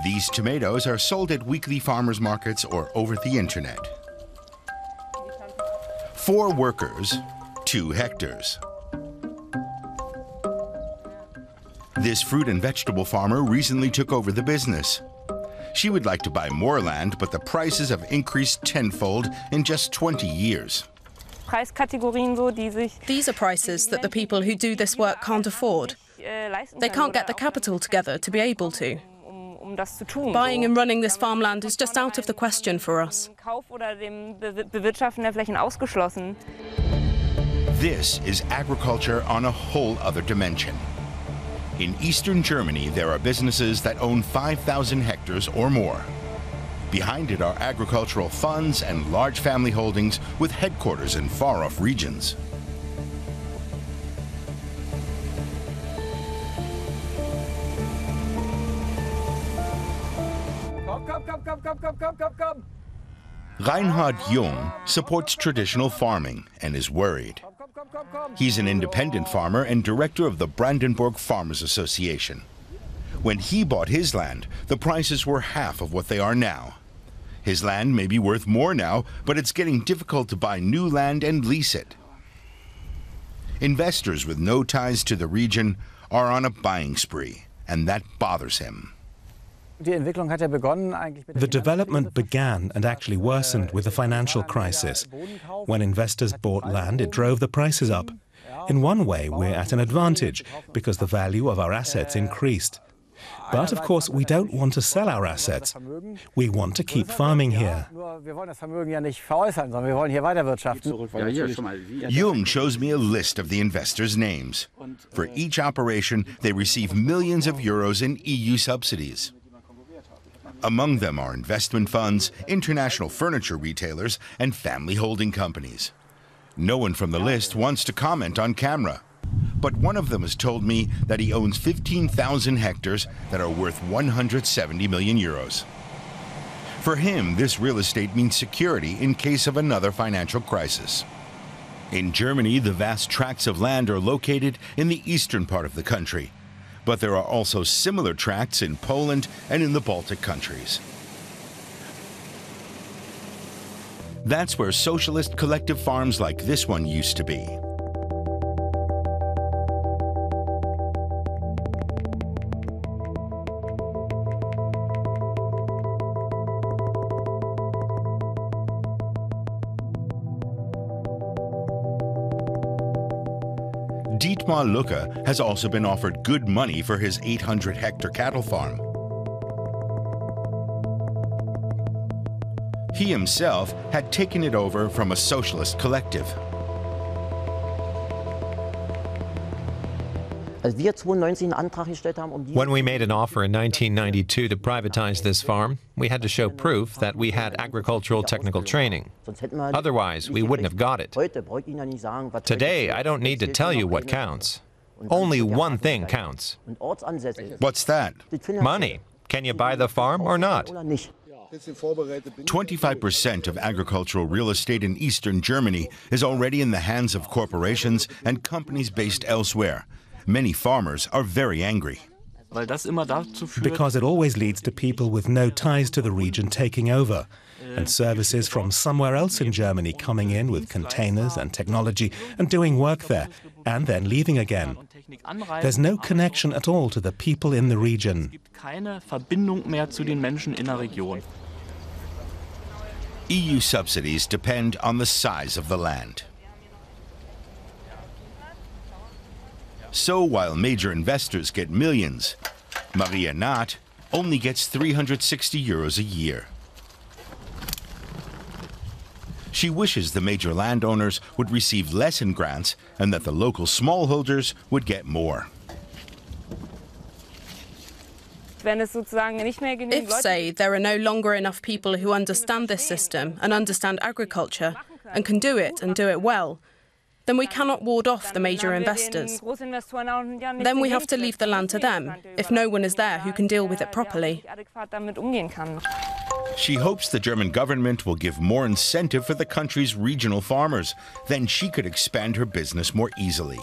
These tomatoes are sold at weekly farmers markets or over the internet. 4 workers, 2 hectares. This fruit and vegetable farmer recently took over the business. She would like to buy more land, but the prices have increased tenfold in just 20 years. These are prices that the people who do this work can't afford. They can't get the capital together to be able to. Buying and running this farmland is just out of the question for us. This is agriculture on a whole other dimension. In eastern Germany, there are businesses that own 5,000 hectares or more. Behind it are agricultural funds and large family holdings with headquarters in far-off regions. Reinhard Jung supports traditional farming and is worried. He's an independent farmer and director of the Brandenburg Farmers Association. When he bought his land, the prices were half of what they are now. His land may be worth more now, but it's getting difficult to buy new land and lease it. Investors with no ties to the region are on a buying spree, and that bothers him. The development began and actually worsened with the financial crisis. When investors bought land, it drove the prices up. In one way, we're at an advantage because the value of our assets increased. But of course, we don't want to sell our assets. We want to keep farming here. Jung shows me a list of the investors' names. For each operation, they receive millions of euros in EU subsidies. Among them are investment funds, international furniture retailers, and family holding companies. No one from the list wants to comment on camera. But one of them has told me that he owns 15,000 hectares that are worth 170 million euros. For him, this real estate means security in case of another financial crisis. In Germany, the vast tracts of land are located in the eastern part of the country. But there are also similar tracts in Poland and in the Baltic countries. That's where socialist collective farms like this one used to be. DIETMAR LUCKE has also been offered good money for his 800-hectare cattle farm. He himself had taken it over from a socialist collective. When we made an offer in 1992 to privatize this farm, we had to show proof that we had agricultural technical training. Otherwise, we wouldn't have got it. Today, I don't need to tell you what counts. Only one thing counts. What's that? Money. Can you buy the farm or not? 25% of agricultural real estate in eastern Germany is already in the hands of corporations and companies based elsewhere. Many farmers are very angry. Because it always leads to people with no ties to the region taking over, and services from somewhere else in Germany coming in with containers and technology and doing work there, and then leaving again. There's no connection at all to the people in the region. EU subsidies depend on the size of the land. So while major investors get millions, Maria NATT only gets 360 euros a year. She wishes the major landowners would receive less in grants and that the local smallholders would get more. If, say, there are no longer enough people who understand this system and understand agriculture and can do it well, then we cannot ward off the major investors. Then we have to leave the land to them, if no one is there who can deal with it properly. She hopes the German government will give more incentive for the country's regional farmers. Then she could expand her business more easily.